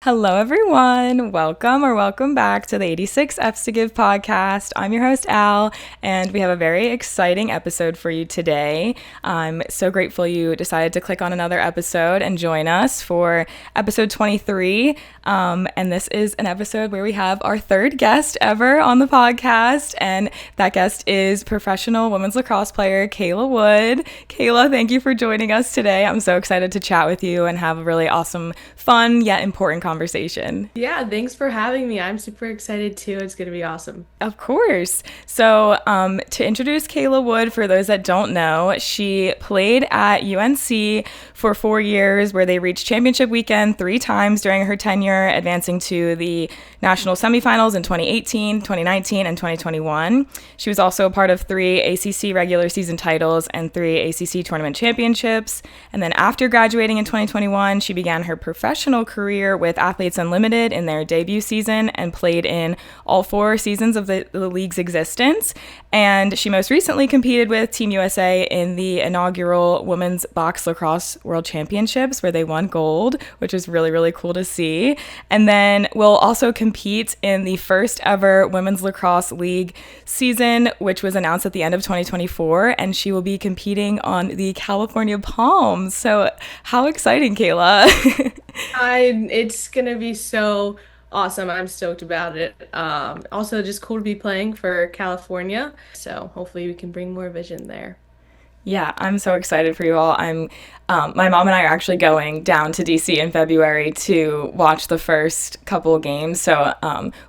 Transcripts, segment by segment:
Hello, everyone. Welcome back to the 86 F's to Give podcast. I'm your host, Al, and we have a very exciting episode for you today. I'm so grateful you decided to click on another episode and join us for episode 23. And this is an episode where we have our third guest ever on the podcast, and that guest is professional women's lacrosse player Kayla Wood. Kayla, thank you for joining us today. I'm so excited to chat with you and have a really awesome, fun, yet important conversation. Yeah, thanks for having me. I'm super excited too. It's going to be awesome. Of course. So to introduce Kayla Wood, for those that don't know, she played at UNC for 4 years, where they reached championship weekend 3 times during her tenure, advancing to the national semifinals in 2018, 2019, and 2021. She was also a part of 3 ACC regular season titles and 3 ACC tournament championships. And then after graduating in 2021, she began her professional career with Athletes Unlimited in their debut season and played in all 4 seasons of the league's existence. And she most recently competed with Team USA in the inaugural Women's Box Lacrosse World Championships, where they won gold, which is really, really cool to see. And then will also compete in the first ever Women's Lacrosse League season, which was announced at the end of 2024. And she will be competing on the California Palms. So how exciting, Kayla. It's going to be so awesome. I'm stoked about it. Also, just cool to be playing for California. So hopefully we can bring more vision there. Yeah, I'm so excited for you all. My mom and I are actually going down to DC in February to watch the first couple of games. So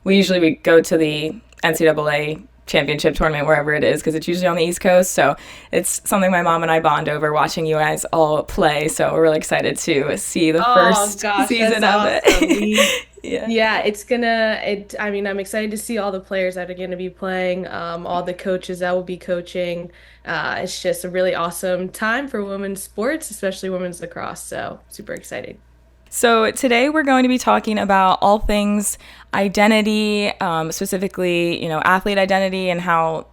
we go to the NCAA championship tournament wherever it is, because it's usually on the East Coast. So it's something my mom and I bond over, watching you guys all play. So we're really excited to see the first season of it. Yeah, I'm excited to see all the players that are going to be playing, all the coaches that will be coaching. It's just a really awesome time for women's sports, especially women's lacrosse. So super excited. So today we're going to be talking about all things identity, specifically, athlete identity, and how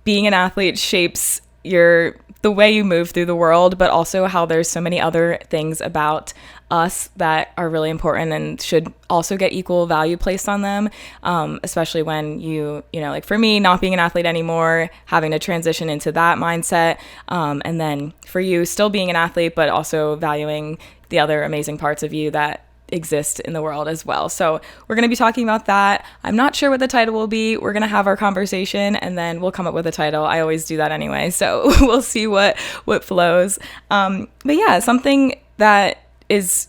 being an athlete shapes the way you move through the world, but also how there's so many other things about us that are really important and should also get equal value placed on them, especially when like for me, not being an athlete anymore, having to transition into that mindset, and then for you still being an athlete, but also valuing the other amazing parts of you that exist in the world as well. So we're going to be talking about that. I'm not sure what the title will be. We're going to have our conversation and then we'll come up with a title. I always do that anyway, so we'll see what flows. But yeah, something that is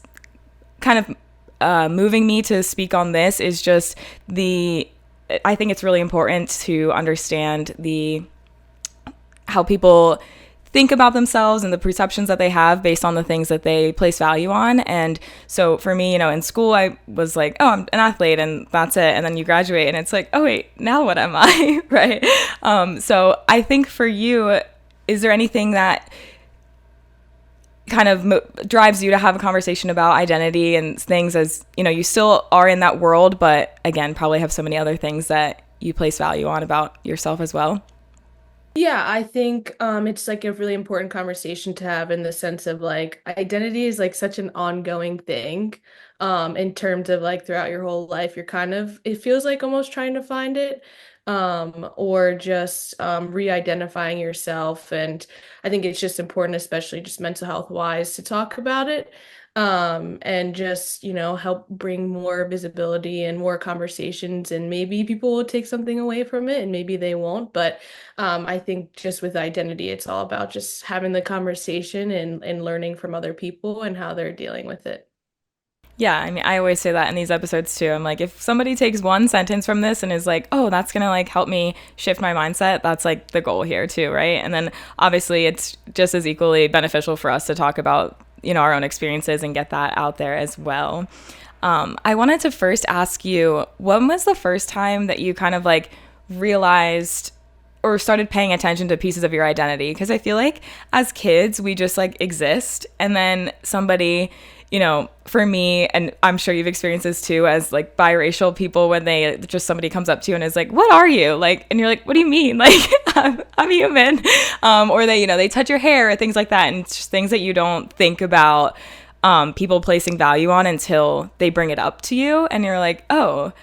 kind of moving me to speak on this is just I think it's really important to understand how people think about themselves and the perceptions that they have based on the things that they place value on. And so for me, in school, I was like, oh, I'm an athlete and that's it. And then you graduate and it's like, oh, wait, now what am I? Right. So I think for you, is there anything that kind of drives you to have a conversation about identity and things, as, you still are in that world, but again, probably have so many other things that you place value on about yourself as well? Yeah, I think it's like a really important conversation to have, in the sense of like identity is like such an ongoing thing, in terms of like throughout your whole life, it feels like almost trying to find it, or just re-identifying yourself. And I think it's just important, especially just mental health wise, to talk about it, and just, help bring more visibility and more conversations. And maybe people will take something away from it and maybe they won't. But I think just with identity, it's all about just having the conversation and learning from other people and how they're dealing with it. Yeah, I mean, I always say that in these episodes too. I'm like, if somebody takes one sentence from this and is like, oh, that's going to like help me shift my mindset, that's like the goal here too, right? And then obviously it's just as equally beneficial for us to talk about, our own experiences and get that out there as well. I wanted to first ask you, when was the first time that you kind of like realized or started paying attention to pieces of your identity? Because I feel like as kids, we just like exist, and then somebody, for me, and I'm sure you've experienced this too, as like biracial people, when somebody comes up to you and is like, what are you? Like, and you're like, what do you mean? Like, I'm human. Or they touch your hair or things like that. And it's just things that you don't think about people placing value on until they bring it up to you and you're like, oh,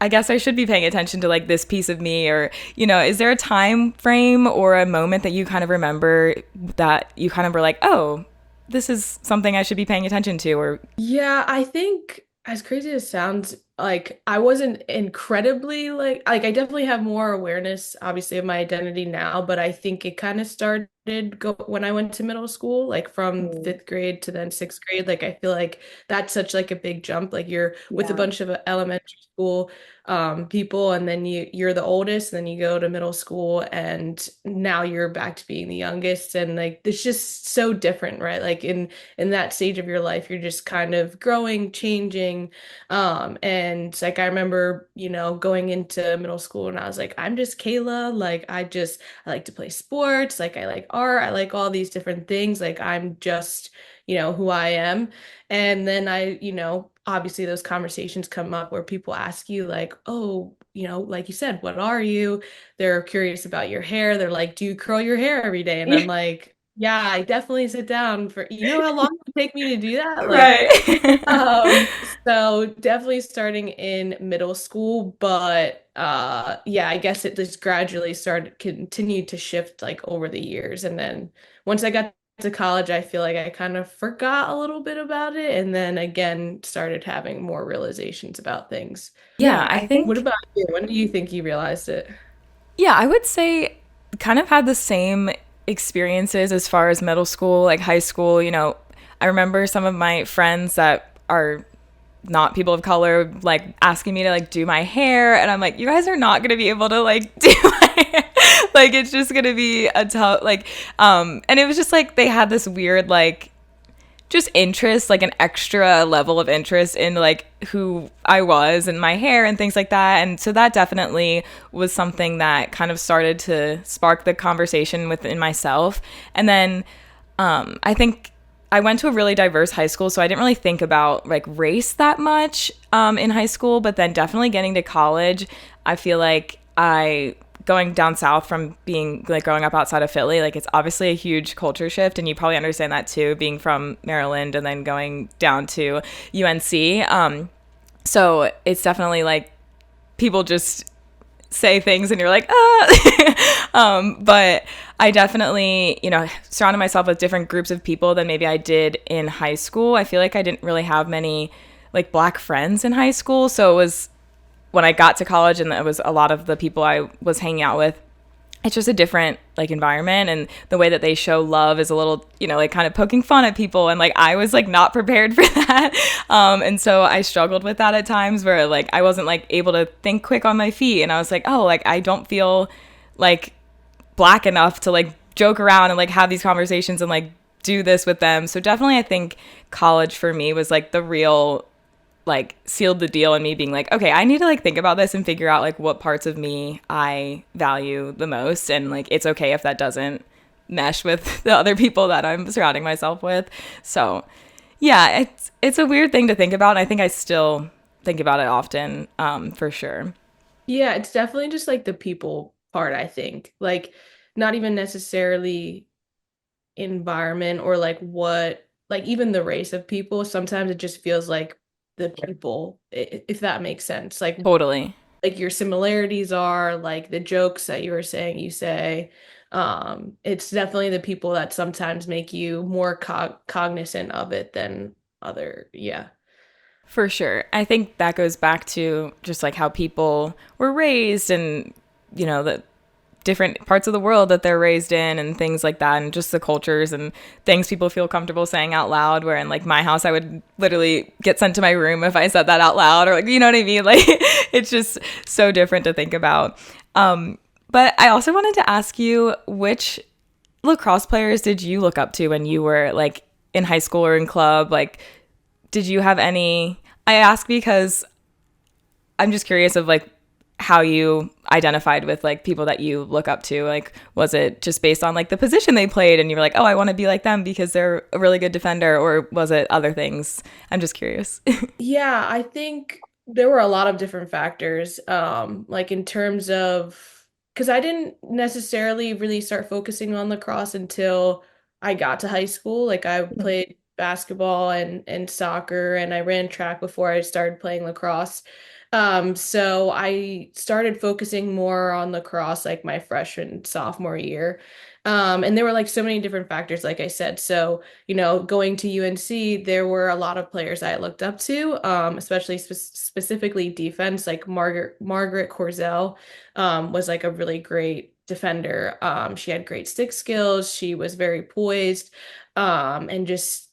I guess I should be paying attention to like this piece of me. Or, is there a time frame or a moment that you kind of remember that you kind of were like, oh, this is something I should be paying attention to? Or Yeah, I think as crazy as it sounds, like I wasn't incredibly like I definitely have more awareness obviously of my identity now, but I think it kind of started go when I went to middle school, like from Mm, fifth grade to then sixth grade. Like I feel like that's such like a big jump. Like you're with a yeah. bunch of elementary school people, and then you're the oldest, and then you go to middle school, and now you're back to being the youngest, and like it's just so different, right? Like in that stage of your life, you're just kind of growing, changing. And like I remember, going into middle school and I was like, I'm just Kayla. Like I like to play sports, like I like art, I like all these different things. Like I'm just, who I am. And then obviously those conversations come up where people ask you like, oh, like you said, what are you? They're curious about your hair. They're like, do you curl your hair every day? And I'm like, yeah, I definitely sit down for, how long it would take me to do that? Like, right. so definitely starting in middle school, but yeah, I guess it just gradually continued to shift like over the years. And then once I got to college, I feel like I kind of forgot a little bit about it and then again started having more realizations about things. Yeah, I I think What think about you? When do you think you realized it? Yeah, I would say kind of had the same experiences as far as middle school, like high school. I remember some of my friends that are not people of color like asking me to like do my hair, and I'm like, you guys are not going to be able to like do my hair. Like it's just going to be a tough like and it was just like they had this weird like just interest, like an extra level of interest in like who I was and my hair and things like that. And so that definitely was something that kind of started to spark the conversation within myself. And then I think I went to a really diverse high school, so I didn't really think about like race that much in high school. But then definitely getting to college, I feel like I going down south from being like growing up outside of Philly, like it's obviously a huge culture shift, and you probably understand that too, being from Maryland and then going down to UNC. So it's definitely like people just say things and you're like, ah. But I definitely, surrounded myself with different groups of people than maybe I did in high school. I feel like I didn't really have many like black friends in high school. So it was when I got to college and it was a lot of the people I was hanging out with, it's just a different like environment, and the way that they show love is a little like kind of poking fun at people, and like I was like not prepared for that. And so I struggled with that at times where like I wasn't like able to think quick on my feet, and I was like, oh, like I don't feel like black enough to like joke around and like have these conversations and like do this with them. So definitely I think college for me was like the real like sealed the deal, and me being like, okay, I need to like think about this and figure out like what parts of me I value the most, and like it's okay if that doesn't mesh with the other people that I'm surrounding myself with. So yeah, it's a weird thing to think about, and I think I still think about it often, for sure. Yeah, it's definitely just like the people part, I think. Like not even necessarily environment or like what like even the race of people, sometimes it just feels like the people, if that makes sense, Totally. like your similarities are like the jokes that you were saying you say. It's definitely the people that sometimes make you more cognizant of it than other. Yeah. For sure. I think that goes back to just like how people were raised, and the different parts of the world that they're raised in and things like that, and just the cultures and things people feel comfortable saying out loud, where in like my house I would literally get sent to my room if I said that out loud, or like you know what I mean, like it's just so different to think about. But I also wanted to ask you, which lacrosse players did you look up to when you were like in high school or in club? Like did you have any? I ask because I'm just curious of like how you identified with like people that you look up to. Like, was it just based on like the position they played and you were like, oh, I want to be like them because they're a really good defender, or was it other things? I'm just curious. Yeah, I think there were a lot of different factors. Like in terms of, because I didn't necessarily really start focusing on lacrosse until I got to high school. Like I played basketball and soccer, and I ran track before I started playing lacrosse. So I started focusing more on lacrosse like my freshman, sophomore year. And there were like so many different factors, like I said. So, going to UNC, there were a lot of players I looked up to, especially specifically defense, like Margaret Corzell, was like a really great defender. She had great stick skills. She was very poised, and just,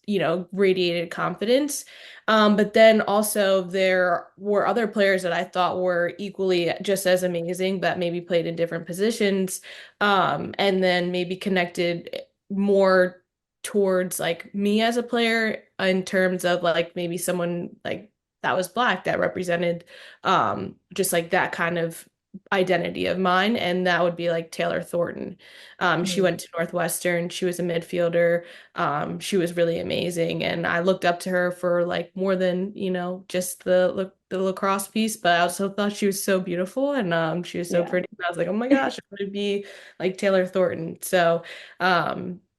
radiated confidence. But then also there were other players that I thought were equally just as amazing, but maybe played in different positions, and then maybe connected more towards like me as a player in terms of like maybe someone like that was black that represented just like that kind of identity of mine, and that would be like Taylor Thornton. She Mm. went to Northwestern. She was a midfielder. She was really amazing, and I looked up to her for like more than, just the lacrosse piece, but I also thought she was so beautiful, and she was so Yeah. pretty. And I was like, oh my gosh, I want to be like Taylor Thornton. So,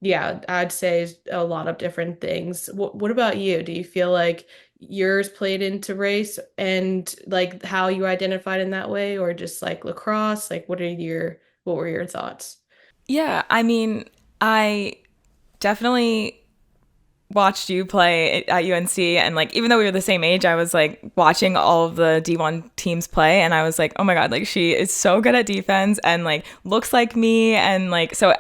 yeah, I'd say a lot of different things. What about you? Do you feel like yours played into race and like how you identified in that way, or just like lacrosse? Like, what were your thoughts? Yeah, I mean, I definitely watched you play at UNC, and like even though we were the same age, I was like watching all of the D1 teams play, and I was like, oh my god, like she is so good at defense and like looks like me, and like so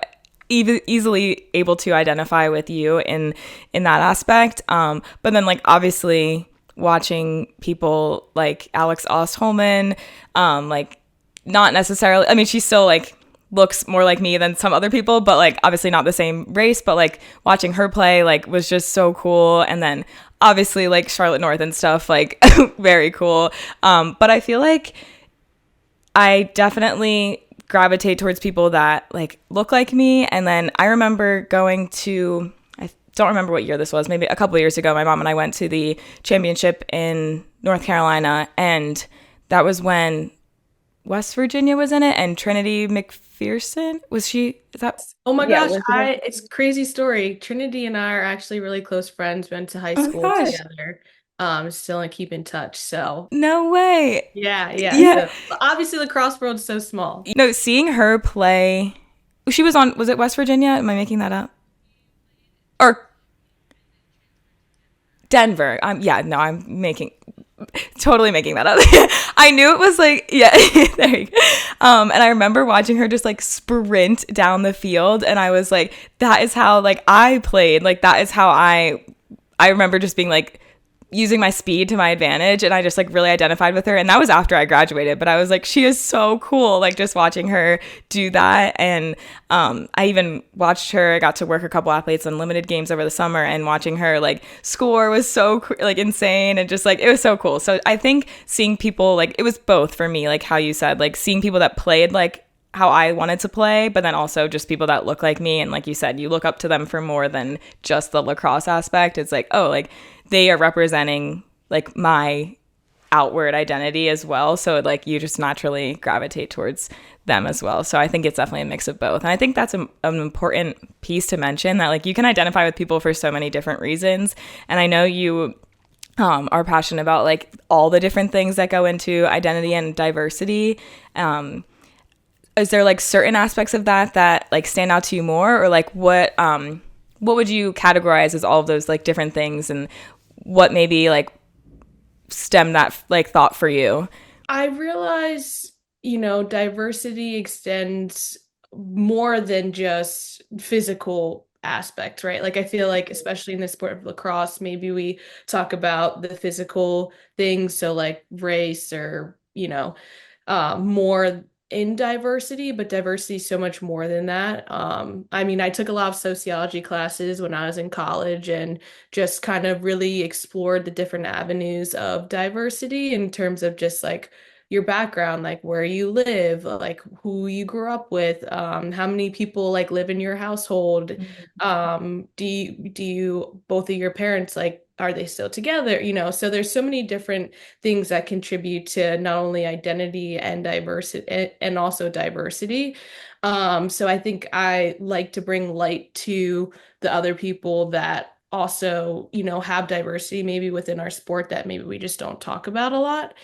easily able to identify with you in that aspect. But then like obviously watching people like Alex Ostholman, like not necessarily. I mean, she still like looks more like me than some other people, but like obviously not the same race. But like watching her play like was just so cool. And then obviously like Charlotte North and stuff like very cool. But I feel like I definitely gravitate towards people that like look like me. And then I remember going to, I don't remember what year this was, maybe a couple of years ago. My mom and I went to the championship in North Carolina, and that was when West Virginia was in it, and Trinity McPherson was she? Is that? Oh my Yeah, gosh, was it her? it's crazy story. Trinity and I are actually really close friends, went to high Oh my school gosh! together. Still and keep in touch. So No way! yeah, yeah. Yeah, So obviously the crossroads so small. you know, seeing her play, she was on. Was it West Virginia? Am I making that up? Or Denver? Yeah, no, I'm making totally making that up. I knew it was like, yeah, there you go. And I remember watching her just like sprint down the field, and I was like, that is how like I played. Like that is how I remember just being like using my speed to my advantage, and I just like really identified with her. And that was after I graduated, but I was like, she is so cool, like just watching her do that. And I even watched her, I got to work a couple athletes in limited games over the summer, and watching her like score was so like insane, and just like it was so cool. So I think seeing people, like it was both for me, like how you said, like seeing people that played like how I wanted to play, but then also just people that look like me. And like you said, you look up to them for more than just the lacrosse aspect. It's like, oh, like they are representing like my outward identity as well. So like you just naturally gravitate towards them as well. So I think it's definitely a mix of both. And I think that's an important piece to mention, that like you can identify with people for so many different reasons. And I know you are passionate about like all the different things that go into identity and diversity. Is there like certain aspects of that that like stand out to you more, or like what would you categorize as all of those like different things, and what maybe like stem that like thought for you? I realize, diversity extends more than just physical aspects, right? Like I feel like especially in the sport of lacrosse, maybe we talk about the physical things, so like race or, more in diversity, but diversity is so much more than that. I mean, I took a lot of sociology classes when I was in college, and just kind of really explored the different avenues of diversity in terms of just like your background, like where you live, like who you grew up with, how many people like live in your household, do you both of your parents like are they still together? So there's so many different things that contribute to not only identity and diversity and also diversity. So I think I like to bring light to the other people that also, have diversity maybe within our sport that maybe we just don't talk about a lot.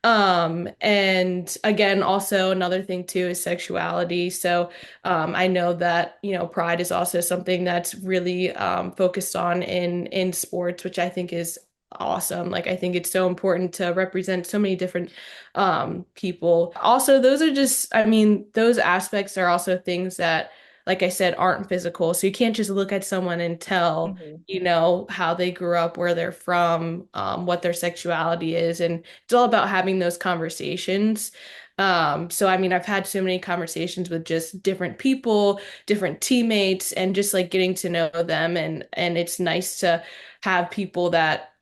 And again, also another thing too is sexuality. So I know that, pride is also something that's really focused on in sports, which I think is awesome. Like I think it's so important to represent so many different people. Also, those are just, I mean, those aspects are also things that, like I said, aren't physical. So you can't just look at someone and tell, Mhm. how they grew up, where they're from, what their sexuality is. And it's all about having those conversations. So I mean, I've had so many conversations with just different people, different teammates, and just like getting to know them. And it's nice to have people that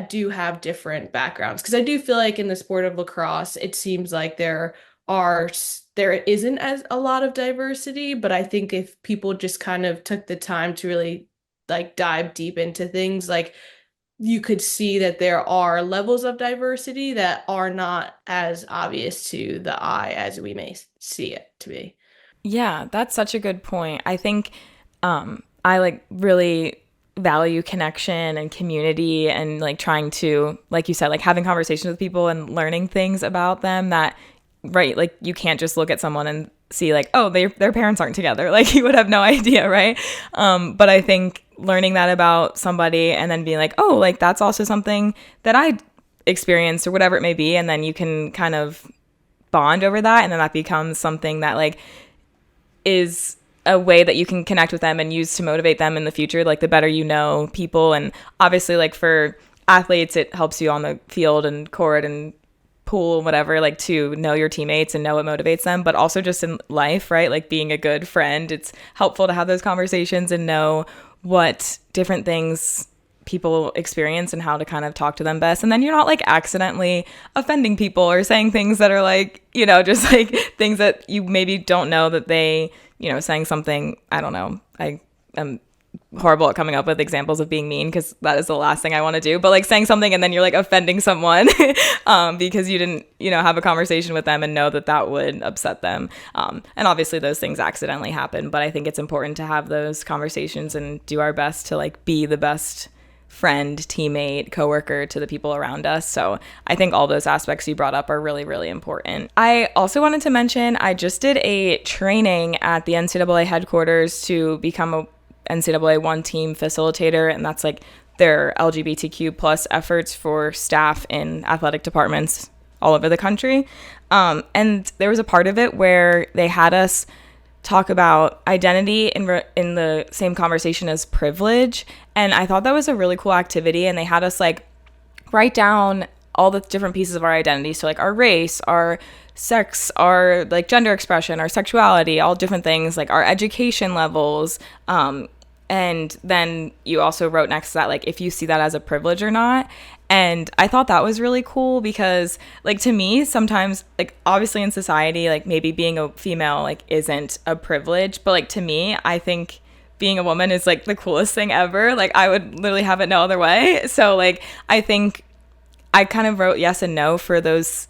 do have different backgrounds. Because I do feel like in the sport of lacrosse, it seems like there isn't as a lot of diversity, but I think if people just kind of took the time to really like dive deep into things, like you could see that there are levels of diversity that are not as obvious to the eye as we may see it to be. Yeah, that's such a good point. I think I like really value connection and community and like trying to, like you said, like having conversations with people and learning things about them that, right, like you can't just look at someone and see like, oh, their parents aren't together. Like you would have no idea, right? But I think learning that about somebody and then being like, oh, like that's also something that I experienced or whatever it may be. And then you can kind of bond over that. And then that becomes something that like is a way that you can connect with them and use to motivate them in the future. Like the better you know people, and obviously like for athletes it helps you on the field and court and pool and whatever, like to know your teammates and know what motivates them, but also just in life, right? Like being a good friend, it's helpful to have those conversations and know what different things people experience and how to kind of talk to them best. And then you're not like accidentally offending people or saying things that are like, just like things that you maybe don't know that they, saying something, I don't know. I am horrible at coming up with examples of being mean because that is the last thing I want to do. But like saying something and then you're like offending someone because you didn't, have a conversation with them and know that that would upset them. And obviously those things accidentally happen. But I think it's important to have those conversations and do our best to like be the best friend, teammate, coworker to the people around us. So I think all those aspects you brought up are really, really important. I also wanted to mention I just did a training at the NCAA headquarters to become a NCAA one team facilitator, and that's like their LGBTQ plus efforts for staff in athletic departments all over the country. And there was a part of it where they had us talk about identity in the same conversation as privilege. And I thought that was a really cool activity. And they had us like write down all the different pieces of our identity. So like our race, our sex, our like gender expression, our sexuality, all different things, like our education levels. And then you also wrote next to that, like if you see that as a privilege or not. And I thought that was really cool because like to me, sometimes like obviously in society, like maybe being a female like isn't a privilege, but like to me, I think being a woman is like the coolest thing ever. Like I would literally have it no other way. So like I think I kind of wrote yes and no for those,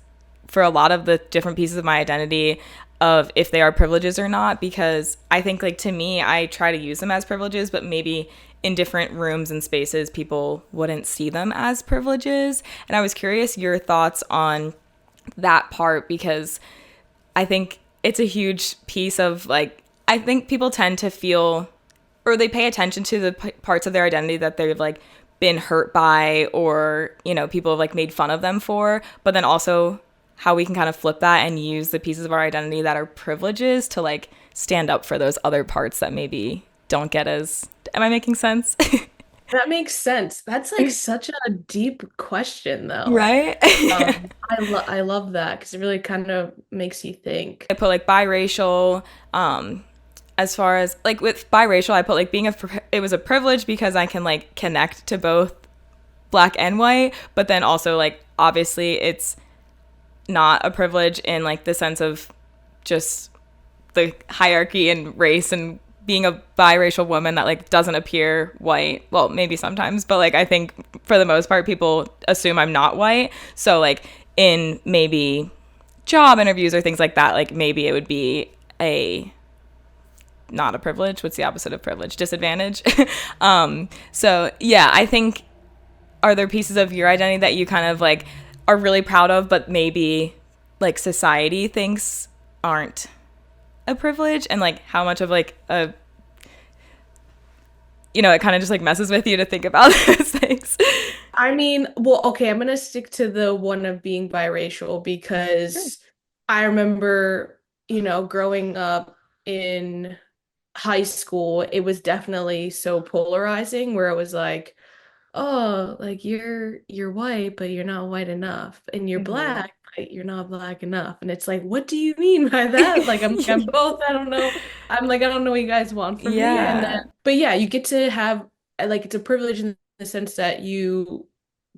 for a lot of the different pieces of my identity of if they are privileges or not, because I think like to me, I try to use them as privileges, but maybe in different rooms and spaces, people wouldn't see them as privileges. And I was curious your thoughts on that part, because I think it's a huge piece of like, I think people tend to feel, or they pay attention to the parts of their identity that they've like been hurt by, or, people have like made fun of them for, but then also how we can kind of flip that and use the pieces of our identity that are privileges to like stand up for those other parts that maybe don't get as, am I making sense? That makes sense. That's like such a deep question though. Right? I love that because it really kind of makes you think. I put like biracial, as far as like with biracial, I put like being it was a privilege because I can like connect to both black and white, but then also like obviously it's not a privilege in like the sense of just the hierarchy and race and being a biracial woman that like doesn't appear white. Well, maybe sometimes, but like I think for the most part people assume I'm not white. So like in maybe job interviews or things like that, like maybe it would be a not a privilege. What's the opposite of privilege? Disadvantage. So yeah, I think, are there pieces of your identity that you kind of like are really proud of, but maybe like society thinks aren't a privilege, and like how much of like a, it kind of just like messes with you to think about those things. I mean, well, okay, I'm gonna stick to the one of being biracial Sure. because I remember, growing up in high school, it was definitely so polarizing where it was like, oh, like you're white, but you're not white enough, and you're Mm-hmm. black, but you're not black enough. And it's like, what do you mean by that? Like I'm both. I don't know. I'm like, I don't know what you guys want from me. And then, Yeah. but yeah, you get to have like it's a privilege in the sense that you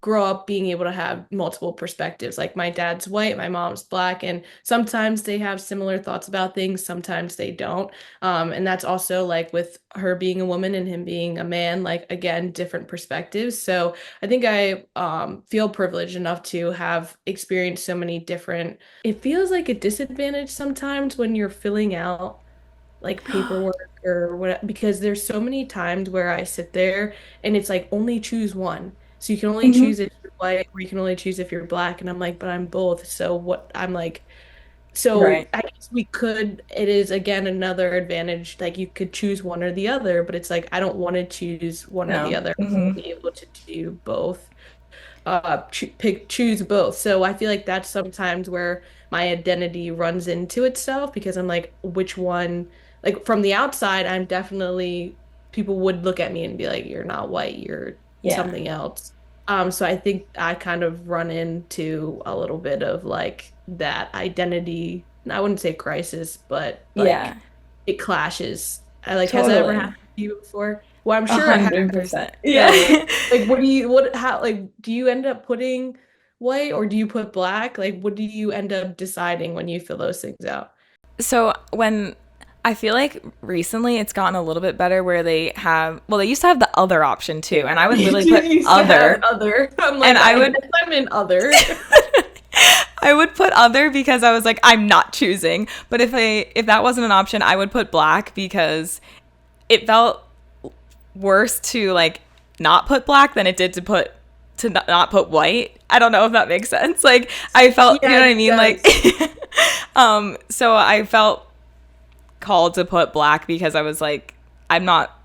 grow up being able to have multiple perspectives. Like my dad's white, my mom's black, and sometimes they have similar thoughts about things, sometimes they don't. And that's also like with her being a woman and him being a man, like again, different perspectives. So I think I feel privileged enough to have experienced so many different. It feels like a disadvantage sometimes when you're filling out like paperwork or what, because there's so many times where I sit there and it's like only choose one. So you can only Hmm. choose if you're white or you can only choose if you're black. And I'm like, but I'm both. So what I'm like, so Right. I guess we could, it is again another advantage. Like you could choose one or the other, but it's like I don't want to choose one or the No. other. I want Hmm. to be able to do both, choose both. So I feel like that's sometimes where my identity runs into itself because I'm like, which one, like from the outside, I'm definitely, people would look at me and be like, you're not white, you're Yeah. something else. So I think I kind of run into a little bit of like that identity, I wouldn't say crisis, but like Yeah. it clashes. Like, has that ever Totally. happened to you before? Well, I'm A sure it has. hundred percent. So, Yeah. like, how, like, do you end up putting white or do you put black? Like, what do you end up deciding when you fill those things out? So when I feel like recently it's gotten a little bit better where they have, well, they used to have the other option too, and I would You literally put used to have other, other. I'm and like, I guess I'm in other. I would put other because I was like, I'm not choosing. But if that wasn't an option, I would put black because it felt worse to like not put black than it did to not put white. I don't know if that makes sense. Like I felt, you know Yeah, what it I mean? Like does. so I felt called to put black because I was like, I'm not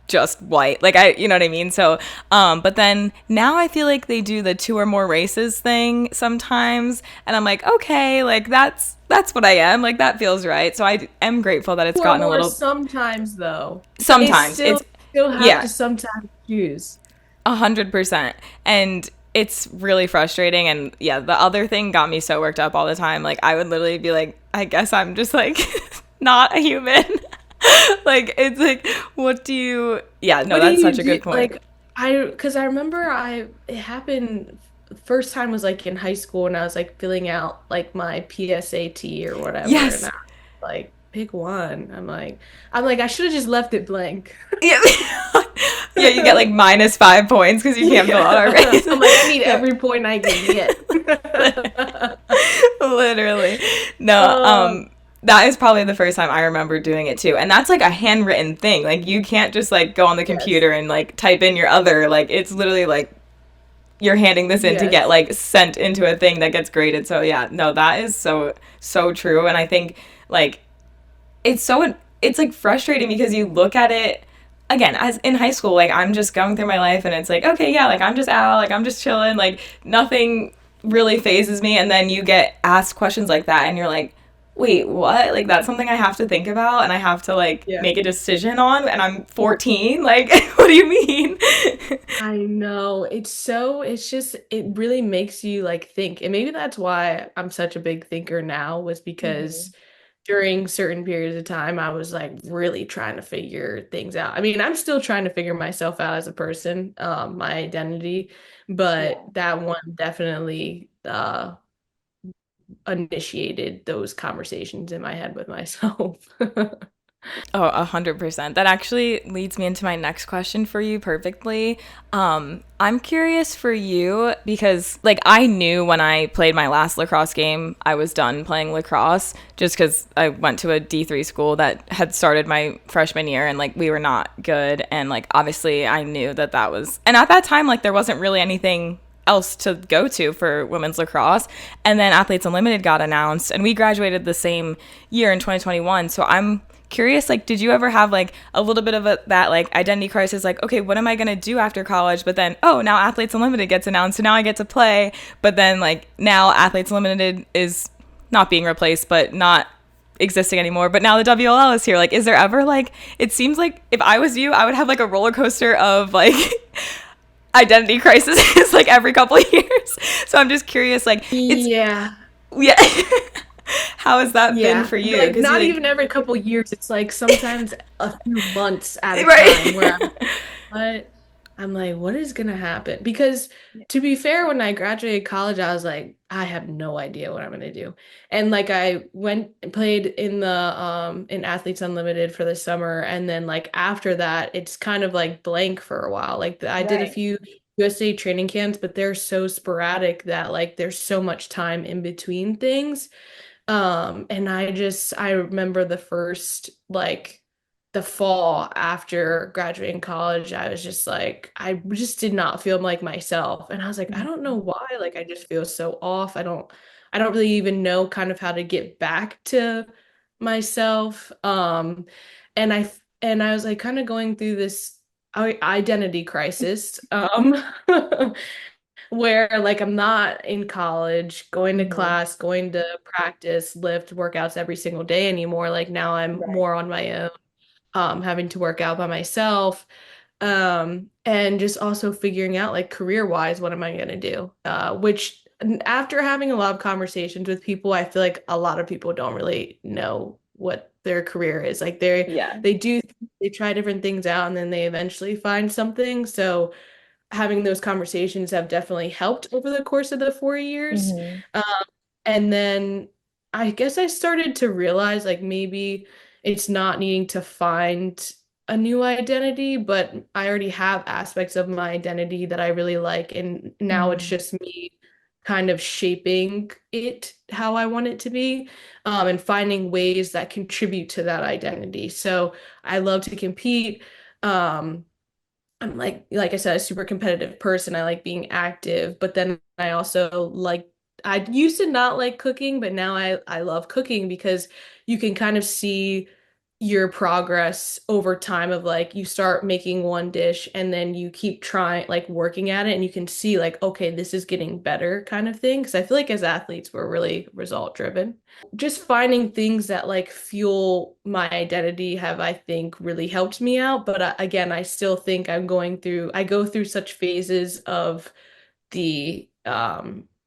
just white. Like you know what I mean? So but then now I feel like they do the two or more races thing sometimes, and I'm like, okay, like that's what I am. Like that feels right. So I am grateful that it's Or gotten a more little, sometimes though. So they sometimes it's, still have yeah, to sometimes choose. 100%. And it's really frustrating. And yeah, the other thing got me so worked up all the time. Like I would literally be like, I guess I'm just like not a human. Like it's like, what do you, yeah, no, What do that's you such a do? good point. Like, because I remember it happened, first time was like in high school and I was like filling out like my PSAT or whatever. And I Yes. was like, pick one. I'm like, I should have just left it blank. Yeah. Yeah, you get like -5 points because you can't fill out our Yeah. race. I'm like, I need Yeah. every point I can get. Literally. No, Um, that is probably the first time I remember doing it too. And that's like a handwritten thing. Like you can't just like go on the yes. computer and like type in your other. Like it's literally like you're handing this in to get Yes. like sent into a thing that gets graded. So yeah, no, that is so true. And I think like it's like frustrating because you look at it again as in high school, like I'm just going through my life and it's like, okay, yeah, like I'm just out, like I'm just chilling, like nothing really phases me, and then you get asked questions like that and you're like, wait, what? Like that's something I have to think about and I have to like Yeah. make a decision on, and I'm 14. Like what do you mean? I know. It's just, it really makes you like think. And maybe that's why I'm such a big thinker now, was because Mhm. during certain periods of time, I was like really trying to figure things out. I mean, I'm still trying to figure myself out as a person, my identity, but Yeah. that one definitely initiated those conversations in my head with myself. Oh, 100%. That actually leads me into my next question for you perfectly. I'm curious for you because, like, I knew when I played my last lacrosse game, I was done playing lacrosse just because I went to a D3 school that had started my freshman year and, like, we were not good. And, like, obviously, I knew that that was, and at that time, like, there wasn't really anything else to go to for women's lacrosse. And then Athletes Unlimited got announced, and we graduated the same year in 2021. So I'm curious, like, did you ever have like a little bit of that like identity crisis, like, okay, what am I going to do after college? But then, oh, now Athletes Unlimited gets announced, so now I get to play. But then, like, now Athletes Unlimited is not being replaced, but not existing anymore. But now the WLL is here. Like, is there ever like, it seems like if I was you, I would have like a roller coaster of like identity crises like every couple of years. So I'm just curious, like, it's, Yeah. yeah. How has that been Yeah, for you? like Because you not like, even every couple years. It's like sometimes a few months at a time where right. what I'm like, what is gonna happen? Because to be fair, when I graduated college, I was like, I have no idea what I'm gonna do. And like I went and played in the in Athletes Unlimited for the summer, and then like after that, it's kind of like blank for a while. Like I did a Right. few USA training camps, but they're so sporadic that like there's so much time in between things. And I remember the first, like, the fall after graduating college, I was just like, I just did not feel like myself. And I was like, I don't know why. Like, I just feel so off. I don't really even know kind of how to get back to myself. And I was like kind of going through this identity crisis. Where like I'm not in college, going to Mhm. class, going to practice, lift, workouts every single day anymore. Like now I'm Right. more on my own, having to work out by myself. And just also figuring out like career wise, what am I gonna do? Which after having a lot of conversations with people, I feel like a lot of people don't really know what their career is. Like Yeah. they try different things out and then they eventually find something. So having those conversations have definitely helped over the course of the 4 years. Hmm. Um, and then I guess I started to realize like maybe it's not needing to find a new identity, but I already have aspects of my identity that I really like. And now it's Hmm. just me kind of shaping it how I want it to be, and finding ways that contribute to that identity. So I love to compete. Um, I'm like I said, a super competitive person. I like being active, but then I also like I used to not like cooking, but now I love cooking because you can kind of see your progress over time of like you start making one dish and then you keep trying like working at it and you can see like okay, this is getting better kind of thing because I feel like as athletes we're really result driven. Just finding things that like fuel my identity have I think really helped me out, but again I still think I go through such phases of the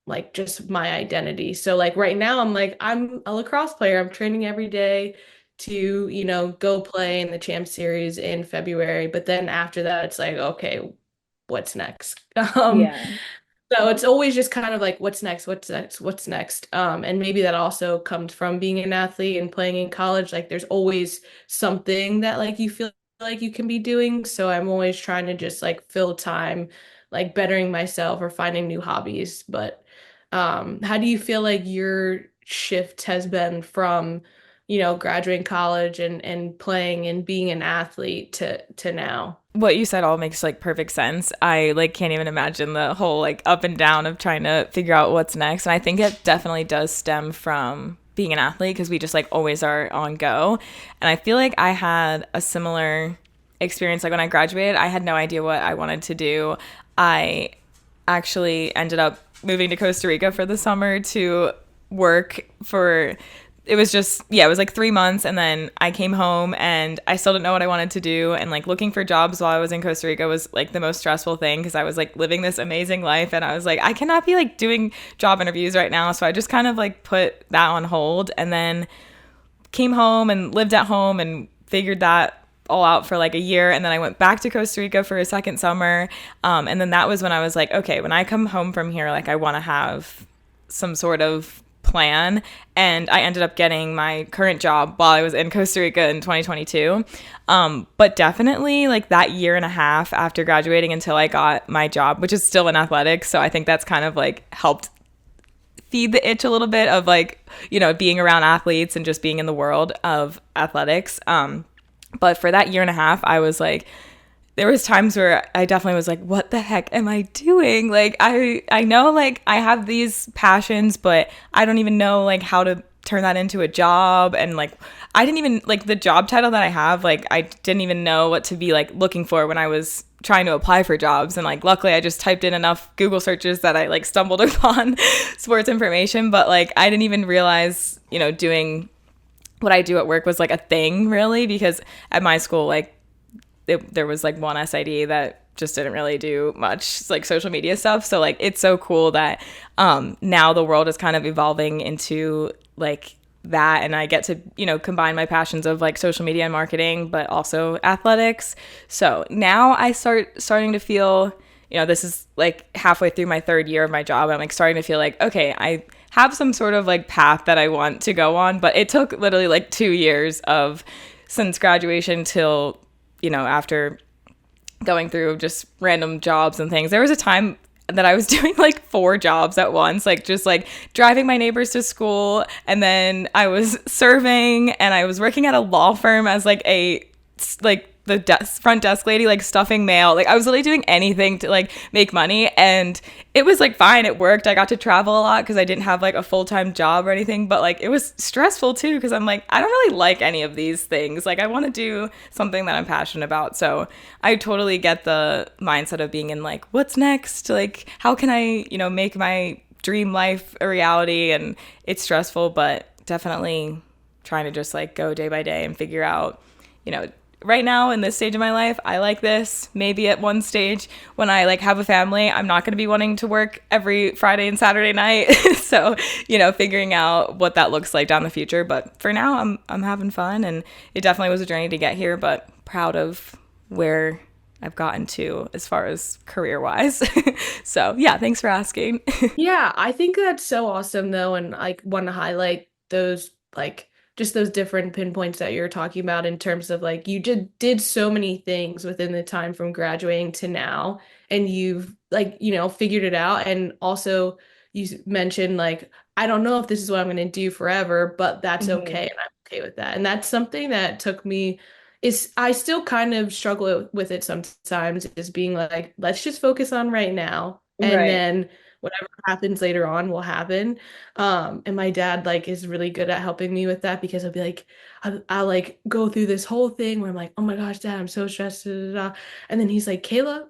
like just my identity. So like right now I'm like I'm a lacrosse player. I'm training every day to, go play in the Champ Series in February, but then after that it's like okay, what's next? Yeah. So it's always just kind of like, what's next? What's next? What's next? And maybe that also comes from being an athlete and playing in college. Like there's always something that like you feel like you can be doing. So I'm always trying to just like fill time, like bettering myself or finding new hobbies. But how do you feel like your shift has been from, graduating college and playing and being an athlete to now? What you said all makes like perfect sense. I like can't even imagine the whole like up and down of trying to figure out what's next. And I think it definitely does stem from being an athlete because we just like always are on go. And I feel like I had a similar experience. Like when I graduated, I had no idea what I wanted to do. I actually ended up moving to Costa Rica for the summer to work for, it was just, yeah, it was like 3 months. And then I came home and I still didn't know what I wanted to do. And like looking for jobs while I was in Costa Rica was like the most stressful thing because I was like living this amazing life. And I was like, I cannot be like doing job interviews right now. So I just kind of like put that on hold and then came home and lived at home and figured that all out for like a year. And then I went back to Costa Rica for a second summer. And then that was when I was like, okay, when I come home from here, like I want to have some sort of plan, and I ended up getting my current job while I was in Costa Rica in 2022. But definitely like that year and a half after graduating until I got my job, which is still in athletics. So I think that's kind of like helped feed the itch a little bit of like, being around athletes and just being in the world of athletics. But for that year and a half, I was like, there was times where I definitely was like, what the heck am I doing? Like, I know like I have these passions, but I don't even know like how to turn that into a job. And like, I didn't even like the job title that I have, like, I didn't even know what to be like looking for when I was trying to apply for jobs. And like, luckily I just typed in enough Google searches that I like stumbled upon sports information. But like, I didn't even realize, doing what I do at work was like a thing really, because at my school, like, there was like one SID that just didn't really do much like social media stuff. So like it's so cool that now the world is kind of evolving into like that, and I get to combine my passions of like social media and marketing but also athletics. So now I starting to feel, this is like halfway through my third year of my job, and I'm like starting to feel like, okay, I have some sort of like path that I want to go on. But it took literally like 2 years of since graduation till after going through just random jobs and things. There was a time that I was doing like 4 jobs at once, like just like driving my neighbors to school, and then I was serving, and I was working at a law firm as like the front desk lady, like stuffing mail. Like I was literally doing anything to like make money, and it was like fine. It worked. I got to travel a lot because I didn't have like a full-time job or anything, but like it was stressful too because I'm like, I don't really like any of these things. Like I want to do something that I'm passionate about. So I totally get the mindset of being in like, what's next? Like how can I, make my dream life a reality? And it's stressful, but definitely trying to just like go day by day and figure out, right now in this stage of my life, I like this. Maybe at one stage when I like have a family, I'm not going to be wanting to work every Friday and Saturday night. So, figuring out what that looks like down the future. But for now, I'm having fun, and it definitely was a journey to get here, but proud of where I've gotten to as far as career wise. So, yeah, thanks for asking. Yeah, I think that's so awesome though, and like want to highlight those like just those different pinpoints that you're talking about in terms of like you did so many things within the time from graduating to now, and you've like, figured it out. And also mentioned like, I don't know if this is what I'm going to do forever, but that's okay, Mhm. and I'm okay with that. And that's something that took me is I still kind of struggle with it sometimes, is being like, let's just focus on right now. And Right. then whatever happens later on will happen. And my dad like is really good at helping me with that because I'll be like, I'll like go through this whole thing where I'm like, oh my gosh, dad, I'm so stressed. Da, da, da. And then he's like, Kayla,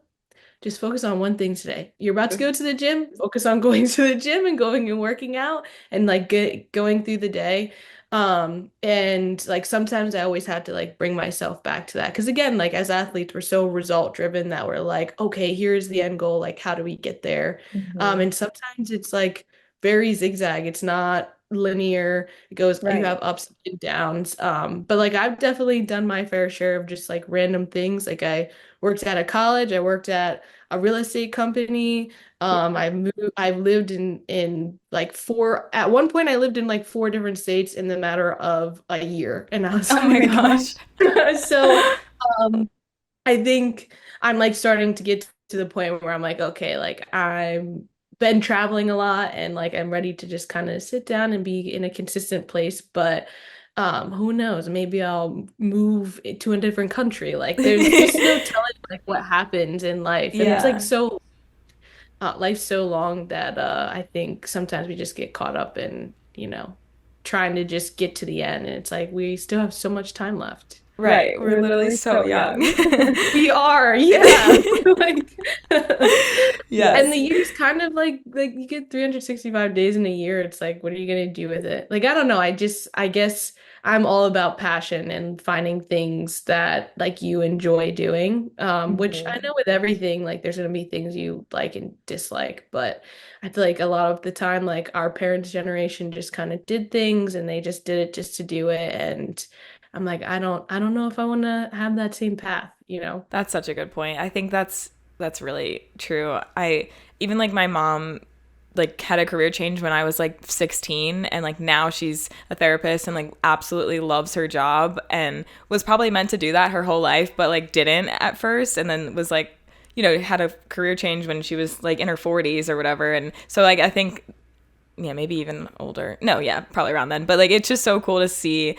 just focus on one thing today. You're about to go to the gym, focus on going to the gym and going and working out and like going through the day. And like sometimes I always have to like bring myself back to that. Because again, like as athletes, we're so result driven that we're like, okay, here's the end goal. Like, how do we get there? Mhm. And sometimes it's like very zigzag. It's not linear. It goes, you Right. have ups and downs. But like I've definitely done my fair share of just like random things. Like I worked at a college, I worked at a real estate company. I've lived in like at one point I lived in like 4 different states in the matter of a year. And I was Oh like, my gosh. so um I think I'm like starting to get to the point where I'm like, okay, like I'm been traveling a lot and like I'm ready to just kind of sit down and be in a consistent place. But who knows? Maybe I'll move to a different country. Like there's just no telling like what happens in life. And it's like Yeah. so life's so long that I think sometimes we just get caught up in, trying to just get to the end. And it's like we still have so much time left. Right. Right, We're we're literally literally so so young. young. We are, yeah. Like and the Yes. year's kind of like you get 365 days in a year. It's like, what are you gonna do with it? Like, I don't know. I guess I'm all about passion and finding things that like you enjoy doing. Which I Mhm. know with everything, like there's gonna be things you like and dislike, but I feel like a lot of the time, like our parents' generation just kind of did things and they just did it just to do it. And I'm like, I don't know if I want to have that same path, you know? That's such a good point. I think that's really true. I even like my mom. like had a career change when I was like 16, and like now she's a therapist and like absolutely loves her job and was probably meant to do that her whole life but like didn't at first, and then was like, had a career change when she was like in her 40s or whatever. And so like I think, yeah, maybe even older. No, yeah, probably around then. But like it's just so cool to see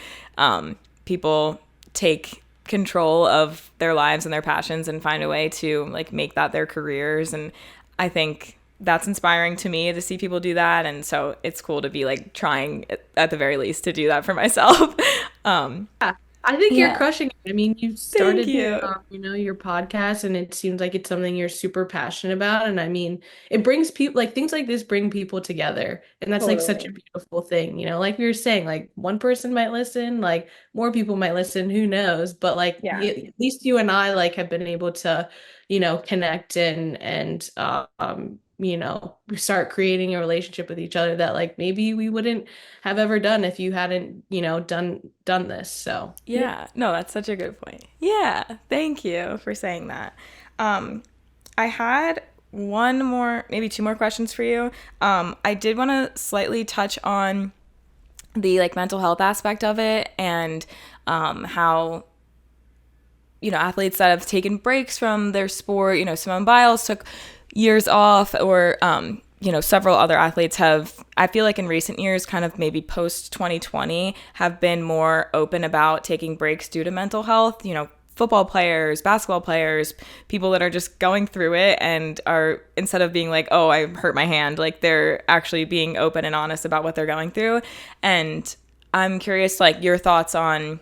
people take control of their lives and their passions and find a way to like make that their careers. And I think that's inspiring to me to see people do that. And so it's cool to be like trying at the very least to do that for myself. um Yeah, I think you're yeah, crushing it. I mean, you thank started you. your podcast, and it seems like it's something you're super passionate about. And I mean, it brings people like things like this bring people together, and that's like such a Totally. beautiful thing. Like we were saying, like one person might listen, like more people might listen, who knows? But like Yeah. at least you and I like have been able to, connect and start creating a relationship with each other that like maybe we wouldn't have ever done if you hadn't, done this. So, yeah. Yeah, no, that's such a good point. Yeah, thank you for saying that. Um, I had one more, maybe two more questions for you. I did want to slightly touch on the like mental health aspect of it, and how athletes that have taken breaks from their sport. Simone Biles took years off, or several other athletes have, I feel like in recent years, kind of maybe post 2020, have been more open about taking breaks due to mental health. Football players, basketball players, people that are just going through it and are, instead of being like, oh, I hurt my hand, like they're actually being open and honest about what they're going through. And I'm curious, like your thoughts on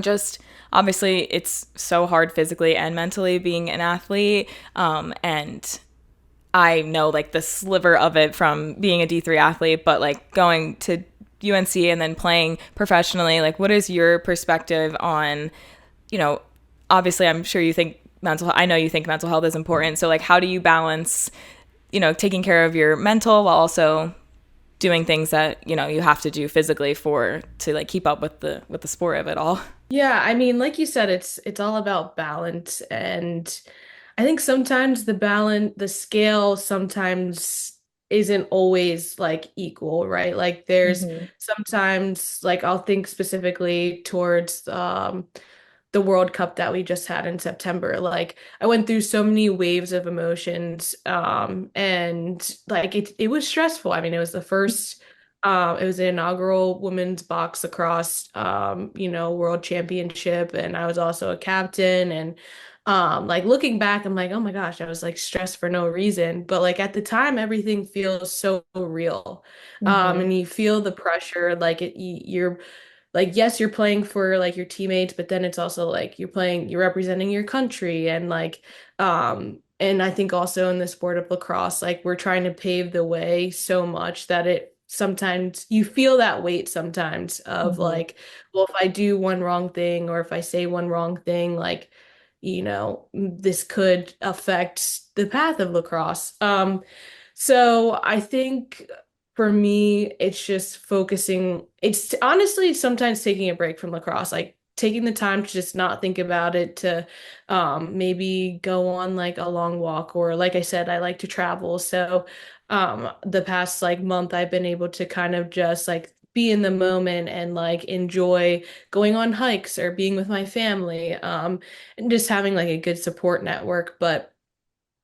just, obviously it's so hard physically and mentally being an athlete, and I know like the sliver of it from being a D3 athlete, but like going to UNC and then playing professionally, like what is your perspective on, you know obviously I'm sure you think I know you think mental health is important, so like how do you balance taking care of your mental while also doing things that you have to do physically for to like keep up with the sport of it all? Yeah, I mean, like you said, it's all about balance. And I think sometimes the scale sometimes isn't always like equal, right? Like there's Mm-hmm. sometimes like I'll think specifically towards the World Cup that we just had in September. Like I went through so many waves of emotions, and like it was stressful. I mean, it was the first it was the inaugural women's box lacrosse world championship, and I was also a captain. And like looking back, I'm like, oh my gosh, I was like stressed for no reason. But like at the time, everything feels so real. Mm-hmm. And you feel the pressure, like you're like, yes, you're playing for like your teammates, but then it's also like you're representing your country. And like and I think also in the sport of lacrosse, like we're trying to pave the way so much that it sometimes you feel that weight sometimes of Mm-hmm. like, well, if I do one wrong thing or if I say one wrong thing, like this could affect the path of lacrosse. So I think for me, it's just focusing. It's honestly sometimes taking a break from lacrosse, like taking the time to just not think about it, to maybe go on like a long walk, or like I said, I like to travel. So the past like month, I've been able to kind of just like be in the moment and like enjoy going on hikes or being with my family, and just having like a good support network. But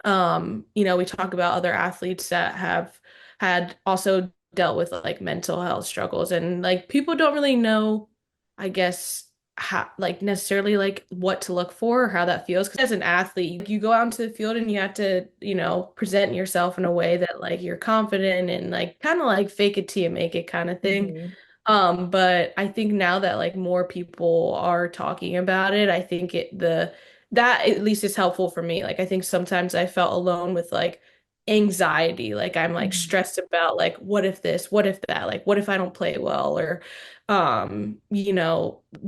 we talk about other athletes that have had also dealt with like mental health struggles, and like people don't really know, I guess, how like necessarily like what to look for or how that feels. Because as an athlete, you go out into the field and you have to, present yourself in a way that like you're confident and like kind of like fake it till you make it kind of thing. Mm-hmm. But I think now that like more people are talking about it, I think that at least is helpful for me. Like I think sometimes I felt alone with like anxiety, like I'm like stressed about like what if this, what if that, like what if I don't play well, or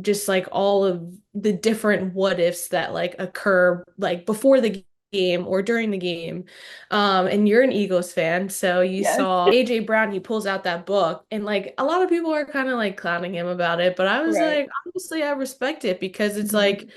just like all of the different what ifs that like occur like before the game or during the game. And you're an Eagles fan, so you Yes. saw AJ Brown, he pulls out that book, and like a lot of people are kind of like clowning him about it, but I was Right. like, honestly, I respect it because it's Mm-hmm. like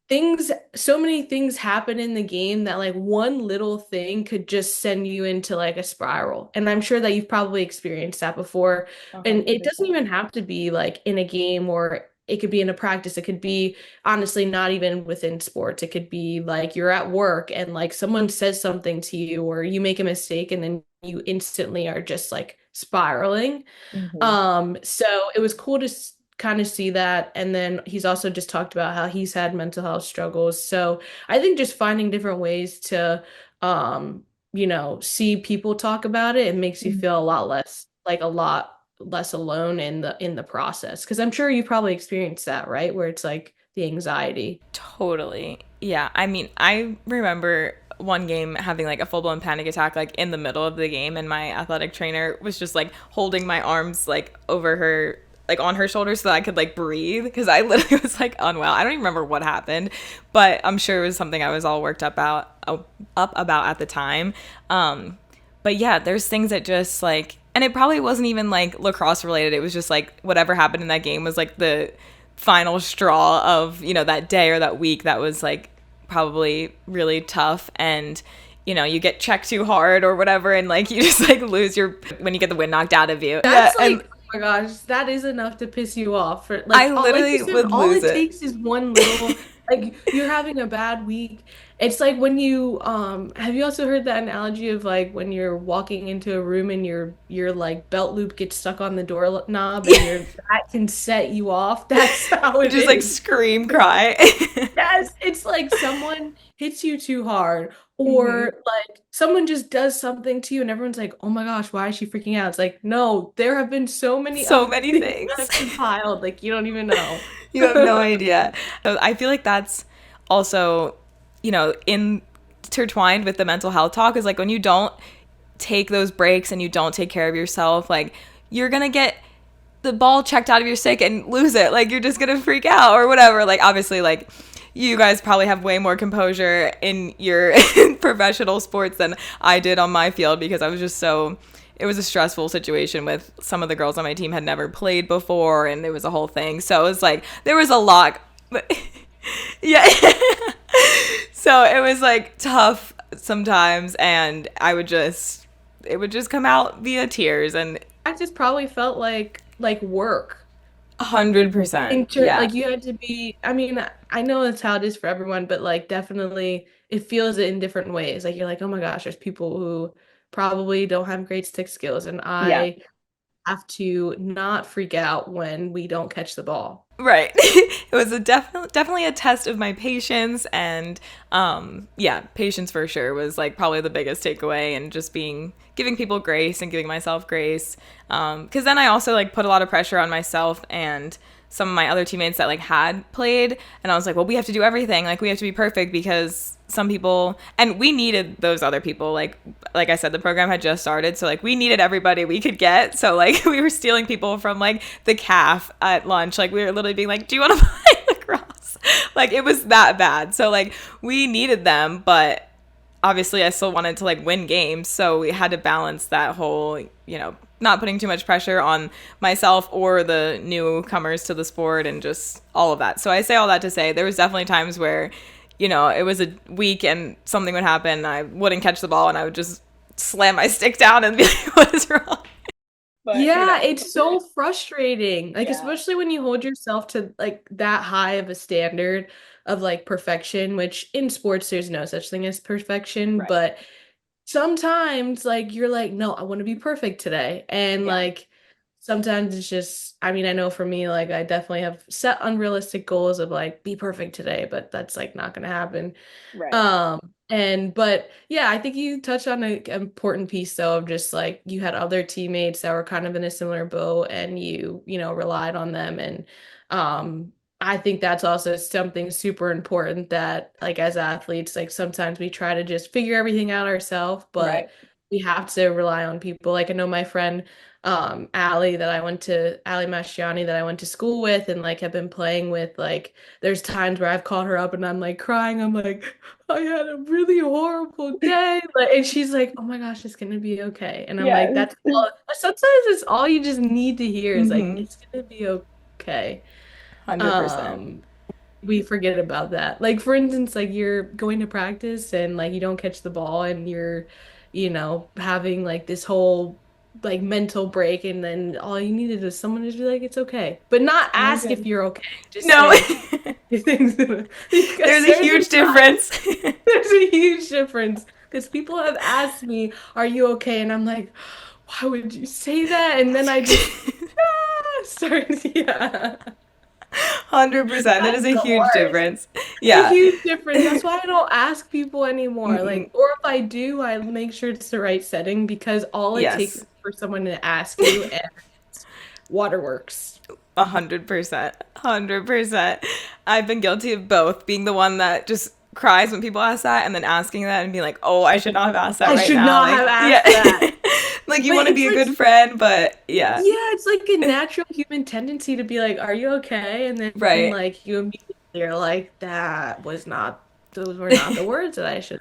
things, so many things happen in the game that like one little thing could just send you into like a spiral. And I'm sure that you've probably experienced that before. And it doesn't 100%. even have to be like in a game, or it could be in a practice. It could be honestly not even within sports. It could be like you're at work and like someone says something to you, or you make a mistake and then you instantly are just like spiraling. Hmm. So it was cool to kind of see that. And then he's also just talked about how he's had mental health struggles. So I think just finding different ways to, see people talk about it, it makes you feel a lot less, like a lot less alone in the process. Because I'm sure you probably experienced that, right? Where it's like the anxiety. Totally. Yeah. I mean, I remember one game having like a full blown panic attack, like in the middle of the game, and my athletic trainer was just like holding my arms like over her, like on her shoulders so that I could like breathe because I literally was like unwell. I don't even remember what happened, but I'm sure it was something I was all worked up about at the time. But yeah, there's things that just like, and it probably wasn't even like lacrosse related. It was just like whatever happened in that game was like the final straw of, that day or that week that was like probably really tough. And, you get checked too hard or whatever. And like you just like lose your, when you get the wind knocked out of you. Yeah. That's And like, oh my gosh, that is enough to piss you off. For I like you literally said, would all lose it it. takes is one little, like you're having a bad week. It's like when you have you also heard that analogy of like when you're walking into a room and your like belt loop gets stuck on the doorknob and your that can set you off. That's how it Just like is. scream, cry. Yes, it's like someone hits you too hard, Hmm. or like someone just does something to you, and everyone's like, "Oh my gosh, why is she freaking out?" It's like, no, there have been so many So other many things that things. have compiled, like you don't even know. You have no idea. So I feel like that's also, intertwined with the mental health talk is like when you don't take those breaks and you don't take care of yourself, like you're gonna get the ball checked out of your stick and lose it. Like you're just gonna freak out or whatever. Like obviously, like you guys probably have way more composure in your professional sports than I did on my field because I was just so. It was a stressful situation with some of the girls on my team had never played before, and it was a whole thing. So it was like there was a lot. But yeah. So it was like tough sometimes, and it would just come out via tears, and Practice probably felt like work. 100%. Yeah. Like you had to be, I mean, I know that's how it is for everyone, but like definitely it feels it in different ways. Like you're like, oh my gosh, there's people who probably don't have great stick skills, and Yeah. I have to not freak out when we don't catch the ball. Right. It was a definitely a test of my patience and yeah, patience for sure was like probably the biggest takeaway and just being giving people grace and giving myself grace. Cuz then I also like put a lot of pressure on myself and some of my other teammates that like had played and I was like, well, we have to do everything. Like we have to be perfect because some people and we needed those other people like I said the program had just started so like we needed everybody we could get so like we were stealing people from like the calf at lunch like we were literally being like do you want to play lacrosse like it was that bad so like we needed them but obviously I still wanted to like win games so we had to balance that whole not putting too much pressure on myself or the newcomers to the sport and just all of that so I say all that to say there was definitely times where it was a week and something would happen. I wouldn't catch the ball and I would just slam my stick down and be like, what is wrong? But, Yeah, it's so frustrating. Like yeah. especially when you hold yourself to like that high of a standard of like perfection, which in sports there's no such thing as perfection, Right. but sometimes like you're like, no, I want to be perfect today. And Yeah. like sometimes it's just, I mean, I know for me, like I definitely have set unrealistic goals of like be perfect today, but that's like not gonna happen. Right. And but yeah, I think you touched on an important piece though of just like you had other teammates that were kind of in a similar boat and you relied on them and I think that's also something super important that like as athletes, like sometimes we try to just figure everything out ourselves, Right. but we have to rely on people. Like I know my friend Allie Mastriani that I went to school with and like have been playing with, like there's times where I've called her up and I'm like crying. I'm like, I had a really horrible day. Like, and she's like, oh my gosh, it's gonna be okay. And I'm like, Yes. that's all sometimes it's all you just need to hear is like Mm-hmm. it's gonna be okay. 100%. Um we forget about that. Like for instance, like you're going to practice and like you don't catch the ball and you're, having like this whole like mental break and then all you needed is someone to be like, it's okay. But not All ask if good. you're okay. Just No. say things because There's a huge difference. there's a huge difference. Because people have asked me, are you okay? And I'm like, why would you say that? And then I just start, yeah. 100%. That is That's a the huge worst. difference. A Yeah. huge difference. That's why I don't ask people anymore. Mm-mm. Like, or if I do, I make sure it's the right setting because all it takes Yes. is for someone to ask you and waterworks. 100%. 100%. I've been guilty of both, being the one that just cries when people ask that and then asking that and being like, oh, I should not have asked that I right should now. not Like, have yeah. asked that. Like, you But want to it's be a like, good friend, but yeah. yeah, it's like a natural human tendency to be like, are you okay? And then Right. like you immediately are like, those were not the words that I should.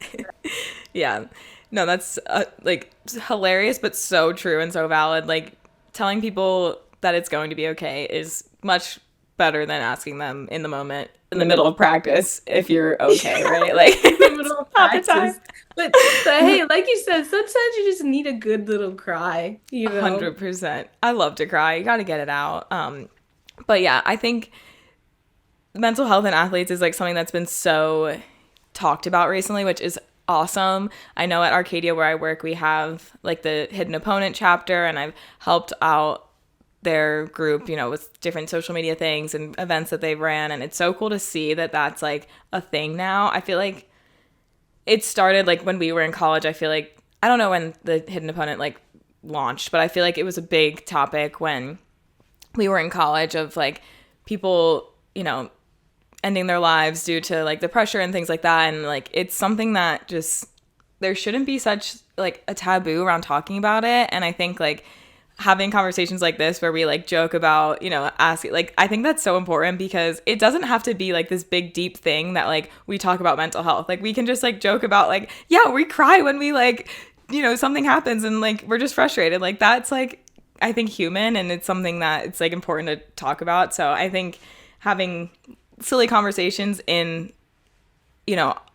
Yeah. No, that's like hilarious, but so true and so valid. Like telling people that it's going to be okay is much better than asking them in the moment, in the middle of practice, if you're okay, right? Like In the it's middle of not the time. practice. But hey, like you said, sometimes you just need a good little cry, you know? 100%. I love to cry. You got to get it out. But yeah, I think mental health in athletes is like something that's been so talked about recently, which is awesome. I know at Arcadia where I work, we have like the hidden opponent chapter, and I've helped out their group, with different social media things and events that they've ran. And it's so cool to see that that's like a thing now. I feel like it started like when we were in college. I feel like, I don't know when the hidden opponent like launched, but I feel like it was a big topic when we were in college of like people, ending their lives due to like the pressure and things like that. And like it's something that just there shouldn't be such like a taboo around talking about it. And I think like having conversations like this where we like joke about, asking, like I think that's so important because it doesn't have to be like this big deep thing that like we talk about mental health. Like we can just like joke about like, yeah, we cry when we like, something happens and like we're just frustrated. Like that's like I think human, and it's something that it's like important to talk about. So I think having silly conversations in,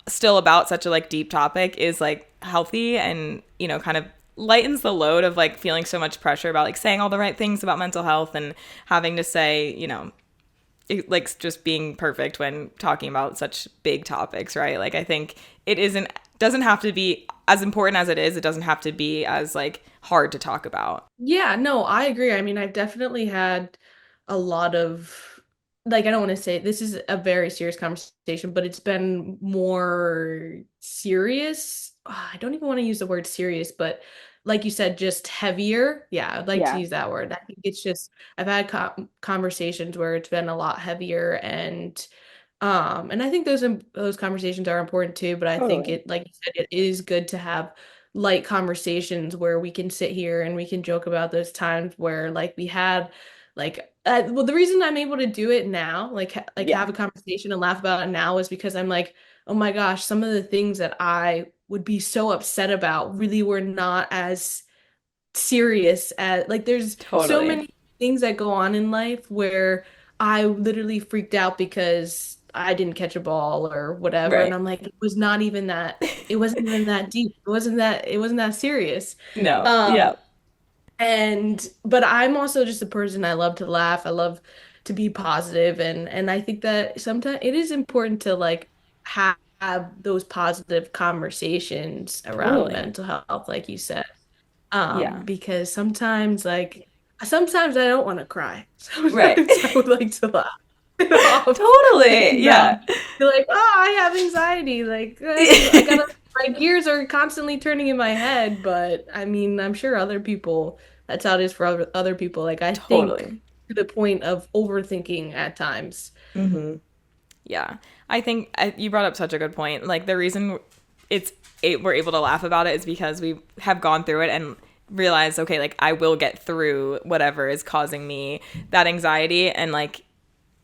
still about such a like deep topic is like healthy and, kind of lightens the load of like feeling so much pressure about like saying all the right things about mental health and having to say, like just being perfect when talking about such big topics, right? Like I think it doesn't have to be as important as it is. It doesn't have to be as like hard to talk about. Yeah, no, I agree. I mean, I've definitely had a lot of, like, I don't want to say this is a very serious conversation, but it's been more serious. I don't even want to use the word serious, but like you said, just heavier. Yeah, I'd like to Yeah, use that word. I think it's just, I've had conversations where it's been a lot heavier and I think those conversations are important too, but I think totally. it, like you said, it is good to have light conversations where we can sit here and we can joke about those times where like we had well, the reason I'm able to do it now, like Yeah, have a conversation and laugh about it now is because I'm like, oh my gosh, some of the things that I would be so upset about really were not as serious as like there's so totally. many things that go on in life where I literally freaked out because I didn't catch a ball or whatever and Right. I'm like it wasn't even that deep. It wasn't that serious. No. Um Yeah. and but I'm also just a person I love to laugh. I love to be positive and I think that sometimes it is important to like have those positive conversations around Totally. mental health like you said. Yeah. Because sometimes I don't want to cry. Right. Sometimes I would like to laugh it off Totally. and Yeah. be like, oh, I have anxiety. Like I gotta my gears are constantly turning in my head, but I mean, I'm sure other people that's how it is for other people. Like I think Totally. to the point of overthinking at times. Yeah. I think you brought up such a good point. Like the reason we're able to laugh about it is because we have gone through it and realized, okay, like I will get through whatever is causing me that anxiety. And like,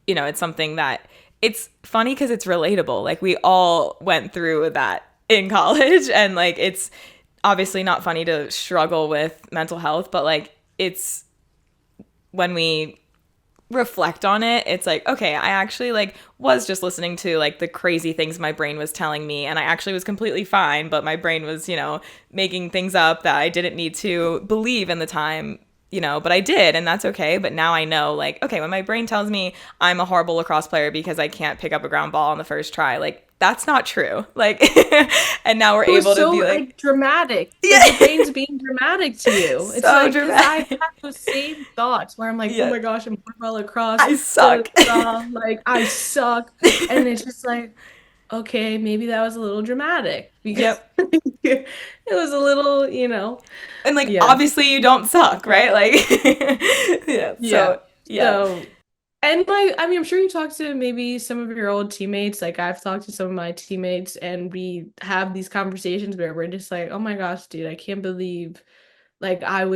it's something that it's funny because it's relatable. Like we all went through that in college and like it's obviously not funny to struggle with mental health, but like it's when we reflect on it, it's like, okay, I actually like was just listening to like the crazy things my brain was telling me, and I actually was completely fine, but my brain was, making things up that I didn't need to believe in the time, but I did, and that's okay. But now I know, like, okay, when my brain tells me I'm a horrible lacrosse player because I can't pick up a ground ball on the first try, like that's not true. Like and now we're It was able to so be like, like dramatic. Like your yeah, brain's being dramatic to you. It's so like because I've dramatic. had those same thoughts where I'm like, oh Yeah, my gosh, I'm poor about lacrosse. I Da, da, suck. da, da. Like I suck. And it's just like, okay, maybe that was a little dramatic because Yep. it was a little, And like yeah. obviously you don't suck, right? Like yeah. Yeah. So yeah. So, and like, I mean, I'm sure you talked to maybe some of your old teammates. Like, I've talked to some of my teammates, and we have these conversations where we're just like, oh my gosh, dude, I can't believe, like, I'm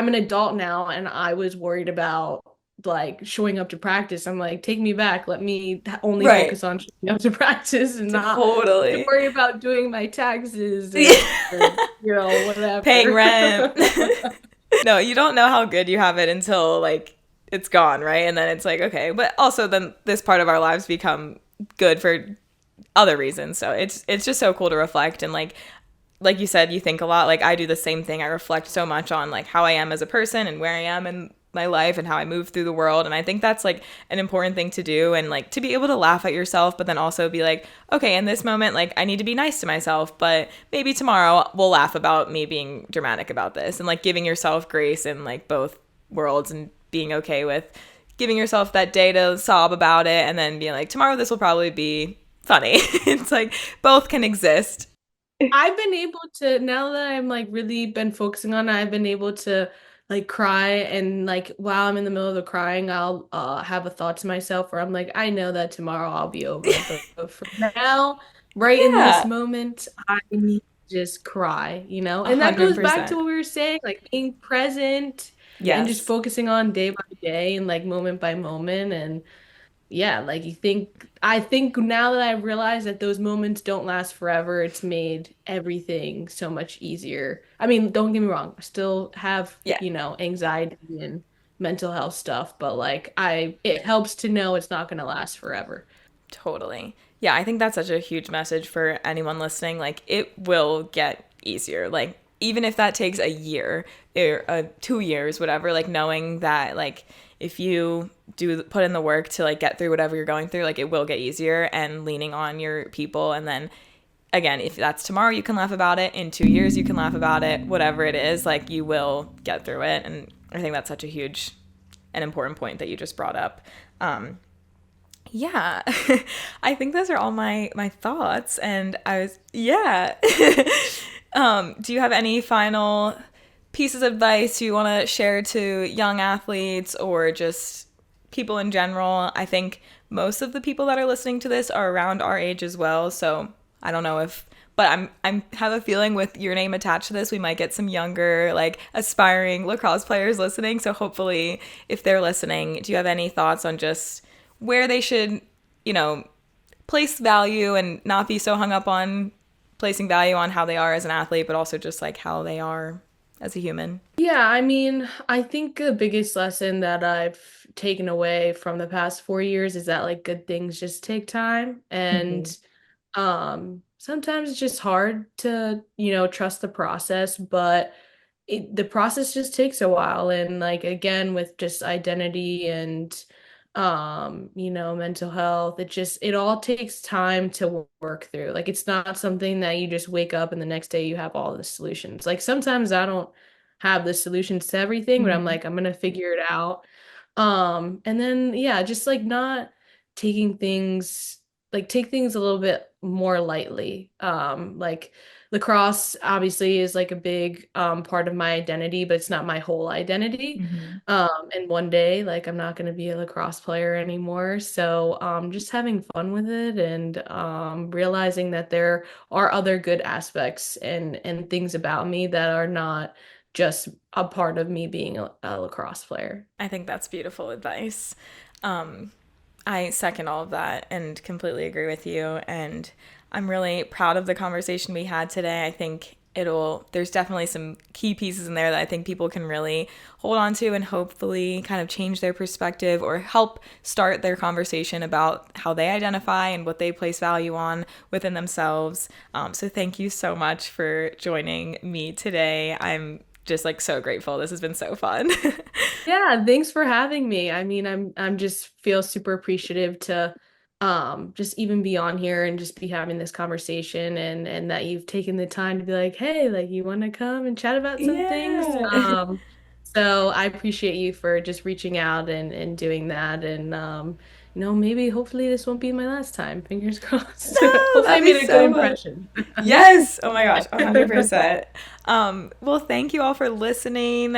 an adult now, and I was worried about like showing up to practice. I'm like, take me back. Let me only Right. focus on showing up to practice and not to Totally. worry about doing my taxes or, Paying whatever. rent. No, you don't know how good you have it until like it's gone, right? And then it's like, okay, but also then this part of our lives become good for other reasons. So it's just so cool to reflect, and like you said, you think a lot. Like I do the same thing. I reflect so much on like how I am as a person and where I am in my life and how I move through the world. And I think that's like an important thing to do, and like to be able to laugh at yourself, but then also be like, okay, in this moment, like I need to be nice to myself, but maybe tomorrow we'll laugh about me being dramatic about this, and like giving yourself grace in like both worlds, and being okay with giving yourself that day to sob about it, and then being like, tomorrow this will probably be funny. It's like both can exist. I've been able to, now that I'm like really been focusing on it, I've been able to like cry, and like while I'm in the middle of the crying, I'll have a thought to myself where I'm like, I know that tomorrow I'll be over, but for now, right in this Yeah. moment, I need to just cry, you know? A And that hundred goes back to percent. what we were saying, like being present and just Yes. focusing on day by day and like moment by moment. And yeah, like I think now that I've realized that those moments don't last forever, it's made everything so much easier. I mean, don't get me wrong, I still have, Yeah. anxiety and mental health stuff, but like it helps to know it's not going to last forever. Totally. Yeah, I think that's such a huge message for anyone listening. Like, it will get easier. Like, even if that takes a year or 2 years, whatever, like, knowing that, like, if you do put in the work to, like, get through whatever you're going through, like, it will get easier, and leaning on your people. And then, again, if that's tomorrow, you can laugh about it. In 2 years, you can laugh about it. Whatever it is, like, you will get through it. And I think that's such a huge and important point that you just brought up. Yeah, I think those are all my thoughts, and I was yeah. Do you have any final pieces of advice you want to share to young athletes or just people in general? I think most of the people that are listening to this are around our age as well, so I don't know if, but I'm have a feeling with your name attached to this, we might get some younger, like aspiring lacrosse players listening. So hopefully, if they're listening, do you have any thoughts on just where they should, you know, place value and not be so hung up on placing value on how they are as an athlete, but also just like how they are as a human? Yeah, I mean, I think the biggest lesson that I've taken away from the past 4 years is that like good things just take time. And Mm-hmm. sometimes it's just hard to, trust the process, but the process just takes a while. And like again, with just identity and mental health, it all takes time to work through. Like it's not something that you just wake up and the next day you have all the solutions. Like sometimes I don't have the solutions to everything, but I'm Mm-hmm. like, I'm gonna figure it out. And then yeah, just like not taking things take things a little bit more lightly. Like lacrosse obviously is like a big part of my identity, but it's not my whole identity. Mm-hmm. And one day, like I'm not going to be a lacrosse player anymore. So just having fun with it and realizing that there are other good aspects and things about me that are not just a part of me being a lacrosse player. I think that's beautiful advice. Um, I second all of that and completely agree with you. And I'm really proud of the conversation we had today. I think there's definitely some key pieces in there that I think people can really hold on to and hopefully kind of change their perspective or help start their conversation about how they identify and what they place value on within themselves. So thank you so much for joining me today. I'm just like so grateful. This has been so fun. Yeah, thanks for having me. I mean, I'm just feel super appreciative to just even be on here and just be having this conversation and that you've taken the time to be like, "Hey, like you want to come and chat about some things?" Yeah. So I appreciate you for just reaching out and doing that and maybe hopefully this won't be my last time. Fingers crossed. No, Hopefully I that'd be made a good so fun. impression. Yes. Oh my gosh, 100%. Well, thank you all for listening.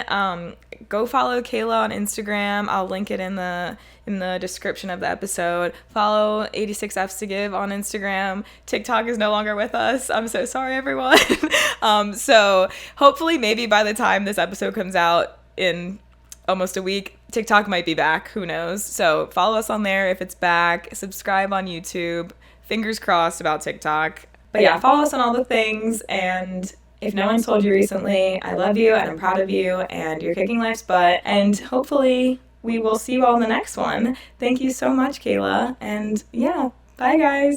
Go follow Kayla on Instagram. I'll link it in the description of the episode. Follow 86Fs to Give on Instagram. TikTok is no longer with us. I'm so sorry, everyone. So hopefully, maybe by the time this episode comes out in almost a week, TikTok might be back. Who knows? So follow us on there if it's back. Subscribe on YouTube. Fingers crossed about TikTok. But yeah, follow us on all the things. And if no one told you recently, I love you and I'm proud of you and you're kicking life's butt. And hopefully we will see you all in the next one. Thank you so much, Kayla. And yeah, bye guys.